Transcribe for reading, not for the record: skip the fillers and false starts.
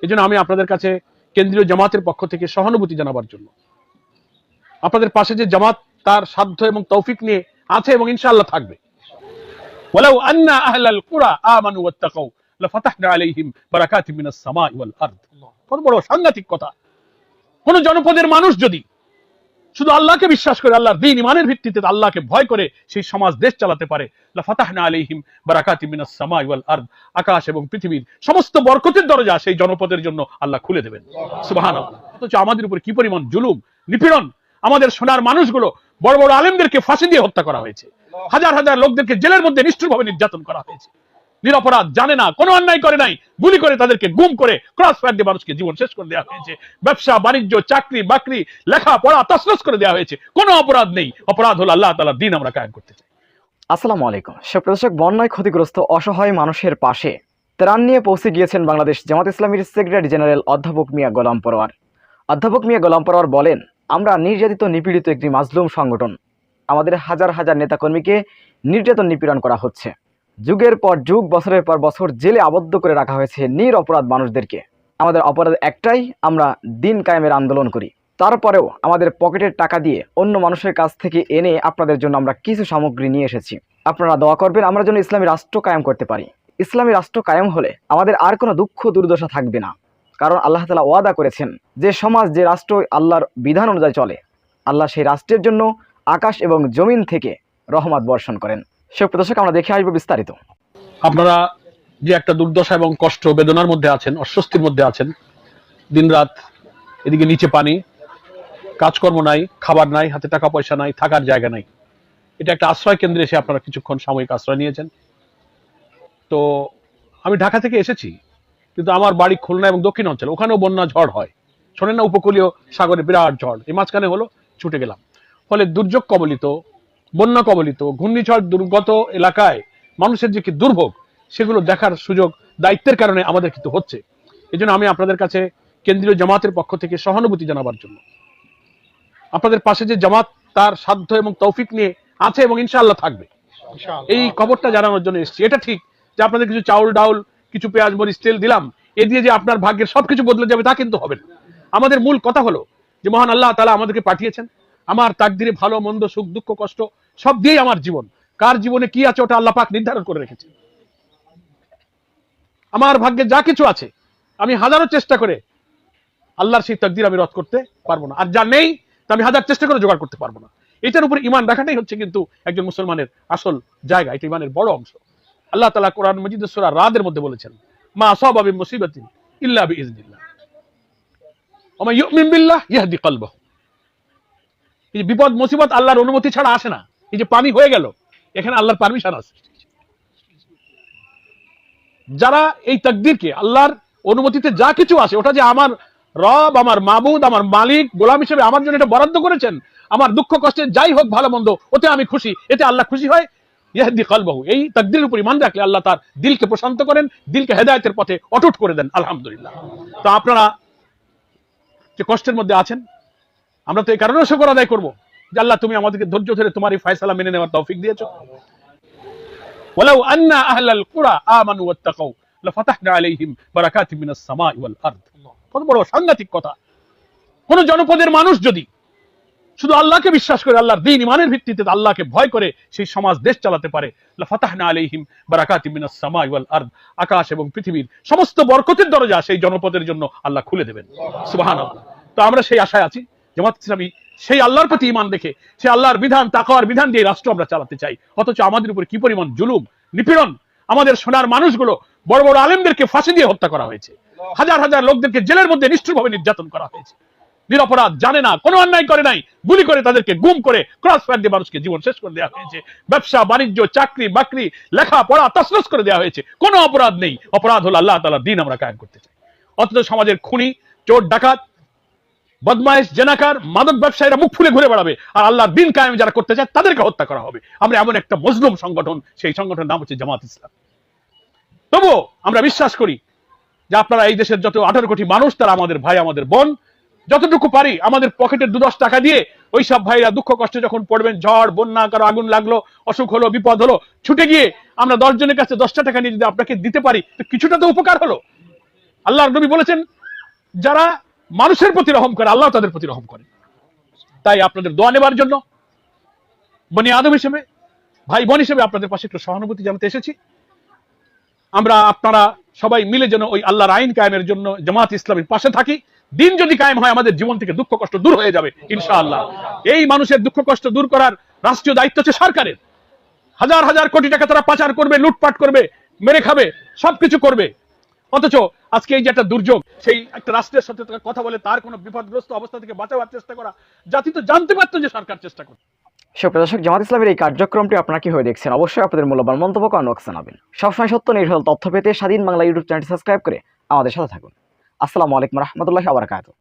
এজন্য আমি আপনাদের কাছে কেন্দ্রীয় জামাতের পক্ষ থেকে সহানুভূতি জানাবার জন্য, আপনাদের পাশে যে জামাত তার সাধ্য এবং তৌফিক নিয়ে আছে এবং ইনশাআল্লাহ থাকবে। ওয়ালাউ আন্না আহলাল কুরা আমানু ওয়াত্তাকাউ লাফাতাহনা আলাইহিম বারাকাতিম মিনাস সামাই ওয়াল আরদ। কত বড় সাংঘাতিক কথা! কোন জনপদের মানুষ যদি শুধু আল্লাহকে বিশ্বাস করে, আল্লাহর দ্বীন ঈমানের ভিত্তিতে আল্লাহকে ভয় করে সেই সমাজ দেশ চালাতে পারে, লাফাতাহনা আলাইহিম বারাকাতিম মিনাস সামাই ওয়াল আরদ, আকাশ এবং পৃথিবীর সমস্ত বরকতের দরজা সেই জনপদের জন্য আল্লাহ খুলে দেবেন। সুবহানাল্লাহ। অথচ আমাদের উপর কি পরিমাণ জুলুম, নিপীড়ন! আমাদের সোনার মানুষগুলো বড় বড় আলেমদেরকে ফাঁসি দিয়ে হত্যা করা হয়েছে, হাজার হাজার লোকদেরকে জেলের মধ্যে নিষ্ঠুরভাবে নির্যাতন করা হয়েছে। নিরপরাধ, জানে না, কোনো অন্যায় করে নাই, গুলি করে তাদেরকে গুম করে ক্রস ফায়ার দিয়ে মানুষকে জীবন শেষ করে দেওয়া হয়েছে। ব্যবসা বাণিজ্য, চাকরি বাকরি, লেখাপড়া তছনছ করে দেওয়া হয়েছে। কোনো অপরাধ নেই, অপরাধ হলো আল্লাহ তাআলার দ্বীন আমরা কায়েম করতে চাই। আসসালামু আলাইকুম। সুপ্রদর্শক, বন্যায় ক্ষতিগ্রস্ত অসহায় মানুষের পাশে ত্রাণ নিয়ে পৌঁছে গিয়েছেন বাংলাদেশ জামাত ইসলামীর সেক্রেটারি জেনারেল অধ্যাপক মিয়া গোলাম পরোয়ার। অধ্যাপক মিয়া গোলাম পরোয়ার বলেন, আমরা নির্যাতিত নিপীড়িত একটি মাজলুম সংগঠন। আমাদের হাজার হাজার নেতাকর্মীকে নির্যাতন নিপীড়ন করা হচ্ছে। যুগের পর যুগ, বছরের পর বছর জেলে আবদ্ধ করে রাখা হয়েছে নিরপরাধ মানুষদেরকে। আমাদের অপরাধ একটাই, আমরা দিন কায়েমের আন্দোলন করি। তারপরেও আমাদের পকেটের টাকা দিয়ে অন্য মানুষের কাছ থেকে এনে আপনাদের জন্য আমরা কিছু সামগ্রী নিয়ে এসেছি। আপনারা দোয়া করবেন আমরা যেন ইসলামী রাষ্ট্র কায়েম করতে পারি। ইসলামী রাষ্ট্র কায়েম হলে আমাদের আর কোনো দুঃখ দুর্দশা থাকবে না। কারণ আল্লাহ তাআলা ওয়াদা করেছেন, যে সমাজ, যে রাষ্ট্র আল্লাহর বিধান অনুযায়ী চলে, আল্লাহ সেই রাষ্ট্রের জন্য আকাশ এবং জমিন থেকে রহমত বর্ষণ করেন। সুপ্রদর্শক, আমরা দেখে আসবো বিস্তারিত। আপনারা যে একটা দুর্দশা এবং কষ্ট বেদনার মধ্যে আছেন, অস্বস্তির মধ্যে আছেন, দিনরাত এদিকে নিচে পানি, কাজকর্ম নাই, খাবার নাই, হাতে টাকা পয়সা নাই, থাকার জায়গা নাই, এটা একটা আশ্রয় কেন্দ্রে এসে আপনারা কিছুক্ষণ সাময়িক আশ্রয় নিয়েছেন। তো আমি ঢাকা থেকে এসেছি, কিন্তু আমার বাড়ি খুলনা এবং দক্ষিণ অঞ্চল, ওখানেও বন্যা ঝড় হয়, শোনেন না, উপকূলীয় সাগরে বিরাট ঝড়। এই মাঝখানে হলো, ছুটে গেলাম। ফলে দুর্যোগ কবলিত, বন্যা কবলিত, ঘূর্ণিঝড় দুর্গত এলাকায় মানুষের যে কি দুর্ভোগ, সেগুলো দেখার সুযোগ দায়িত্বের কারণে আমাদের কিন্তু হচ্ছে। এই জন্য আমি আপনাদের কাছে কেন্দ্রীয় জামাতের পক্ষ থেকে সহানুভূতি জানাবার জন্য, আপনাদের পাশে যে জামাত তার সাধ্য এবং তৌফিক নিয়ে আছে এবং ইনশাআল্লাহ থাকবে, এই খবরটা জানানোর জন্য এসেছি। এটা ঠিক যে আপনাদের কিছু চাউল ডাউল, কিছু পেঁয়াজ মরিচ তেল দিলাম, এ দিয়ে যে আপনার ভাগ্যের সবকিছু বদলে যাবে তা কিন্তু হবে না। আমাদের মূল কথা হলো যে মহান আল্লাহ তাআলা আমাদেরকে পাঠিয়েছেন, আমার তাকদিরে ভালো মন্দ, সুখ দুঃখ কষ্ট সব দিয়েই আমার জীবন। কার জীবনে কি আছে ওটা আল্লাহ পাক নির্ধারণ করে রেখেছে। আমার ভাগ্যে যা কিছু আছে, আমি হাজারো চেষ্টা করে আল্লাহর সেই তাকদির আমি রদ করতে পারবো না, আর যা নেই তা আমি হাজার চেষ্টা করে জোগাড় করতে পারবো না। এটার উপর ঈমান রাখাটাই হচ্ছে কিন্তু একজন মুসলমানের আসল জায়গা, এটা ঈমানের বড় অংশ। আল্লাহ তাআলা কোরআন মাজিদের সূরা রাদের মধ্যে বলেছেন, মা আসাবা মিন মুসিবাতিন ইল্লা বিইজনিল্লাহ ওয়া মান ইউমিন বিল্লাহ ইয়াহদি কলবাহু। এই যে বিপদ মুসিবত আল্লাহর অনুমতি ছাড়া আসে না। এই যে পানি হয়ে গেল, এখানে আল্লাহর পারমিশন আছে। যারা এই তাকদীরকে, আল্লাহর অনুমতিতে যা কিছু আছে, ওটা যে আমার রব, আমার মাবুদ, আমার মালিক, গোলাম হিসেবে আমার জন্য এটা বরাদ্দ করেছেন, আমার দুঃখ কষ্টে যাই হোক ভালো মন্দ, ওতে আমি খুশি, এতে আল্লাহ খুশি হয়। ইয়াহদি কলবাহু, এই তাকদীরের উপর ঈমান রাখলে আল্লাহ তার দিলকে প্রশান্ত করেন, দিলকে হেদায়েতের পথে অটুট করে দেন। আলহামদুলিল্লাহ। তো আপনারা যে কষ্টের মধ্যে আছেন, আমরা তো এই কারণে শুকর আদায় করবো যে আল্লাহ তুমি আমাদেরকে ধৈর্য ধরে তোমার এই ফয়সালা মেনে নেওয়ার তৌফিক দিয়েছো। ওয়ালাউ আন্না আহলাল কুরা আমানু ওয়াত্তাকাউ লাফাতাহনা আলাইহিম বারাকাতিম মিনাস সামাই ওয়াল আরদ। কত বড় সাংঘাতিক কথা! কোন জনপদের মানুষ যদি শুধু আল্লাহকে বিশ্বাস করে, আল্লাহর দ্বীন ঈমানের ভিত্তিতে আল্লাহকে ভয় করে সেই সমাজ দেশ চালাতে পারে, লাফাতাহনা আলাইহিম বারাকাতিম মিনাস সামাই ওয়াল আরদ, আকাশ এবং পৃথিবীর সমস্ত বরকতের দরজা সেই জনপদের জন্য আল্লাহ খুলে দেবেন। সুবহানাল্লাহ। তো আমরা সেই আশায় আছি। জামাত ইসলামী সেই আল্লাহর প্রতি ঈমান রেখে, সেই আল্লাহর বিধান, তাকওয়ার বিধান দিয়ে রাষ্ট্র আমরা চালাতে চাই। অথচ আমাদের উপর কি পরিমাণ জুলুম, নিপীড়ন! আমাদের সোনার মানুষগুলো বড় বড় আলেমদেরকে ফাঁসি দিয়ে হত্যা করা হয়েছে, হাজার হাজার লোকদেরকে জেলের মধ্যে নিষ্ঠুরভাবে নির্যাতন করা হয়েছে। নিরপরাধ, জানে না, কোনো অন্যায় করে নাই, গুলি করে তাদেরকে গুম করে ক্রস ফায়ার দিয়ে মানুষকে জীবন শেষ করে দেওয়া হয়েছে। ব্যবসা বাণিজ্য, চাকরি বাকরি, লেখাপড়া তছনছ করে দেওয়া হয়েছে। কোনো অপরাধ নেই, অপরাধ হলো আল্লাহ তাআলার দ্বীন আমরা কায়েম করতে চাই। অথচ সমাজের খুনি, চোর ডাকাত, বদমাইশ, জেনাকার, মাদক ব্যবসায়ীরা মুখ ফুলে ঘুরে বেড়াবে, আর আল্লাহর দ্বীন কায়েম যারা করতে চায় তাদেরকে হত্যা করা হবে। আমরা এমন একটা মজলুম সংগঠন, সেই সংগঠনের নাম হচ্ছে জামাত ইসলাম। তবুও আমরা বিশ্বাস করি যে আপনারা এই দেশের যত 18 কোটি মানুষ, তারা আমাদের ভাই, আমাদের বোন। যতটুকু পারি আমাদের পকেটের 2-10 টাকা দিয়ে ওই সব ভাইরা দুঃখ কষ্টে যখন পড়বেন, ঝড় বন্যা, কারো আগুন লাগলো, অসুখ হলো, বিপদ হলো, ছুটে গিয়ে আমরা 10 জনের কাছে 10টা টাকা নিয়ে যদি আপনাকে দিতে পারি, তো কিছুটা তো উপকার হলো। আল্লাহর নবী বলেছেন, যারা মানুষের প্রতি রহম করে আল্লাহ তাদের প্রতি রহম করে। তাই আপনাদের দোয়া নেবার জন্য বনি আদম হিসেবে, ভাই বোন হিসেবে আপনাদের পাশে একটু সহানুভূতি জানাতে এসেছি। আমরা আপনারা সবাই মিলে যেন ওই আল্লাহর আইন কায়েমের জন্য জামাত ইসলামীর পাশে থাকি। দিন যদি কায়েম হয়, আমাদের জীবন থেকে দুঃখ কষ্ট দূর হয়ে যাবে ইনশাআল্লাহ। এই মানুষের দুঃখ কষ্ট দূর করার রাষ্ট্রীয় দায়িত্ব হচ্ছে সরকারের। হাজার হাজার কোটি টাকা তারা পাচার করবে, লুটপাট করবে, মেরে খাবে, সবকিছু করবে। অথচ আজকে এই যে একটা দুর্যোগ, সেই একটা রাষ্ট্রের সাথে কথা বলে তার কোনো বিপদগ্রস্ত অবস্থা থেকে বাঁচাবার চেষ্টা করা, জাতি তো জানতে পারতো যে সরকার চেষ্টা করছে। সুপ্রিয় দর্শক, জামাত ইসলামের এই কার্যক্রমটি আপনারা কিভাবে দেখছেন? অবশ্যই আপনাদের মূল্যবান মন্তব্য কমেন্ট বক্সে জানাবেন। সবসময় সত্য নির্ভুল তথ্য পেতে স্বাধীন বাংলা ইউটিউব চ্যানেলটি সাবস্ক্রাইব করে আমাদের সাথে থাকুন। আসসালামু আলাইকুম রহমতুল্লাহি ওয়া বারাকাতুহু।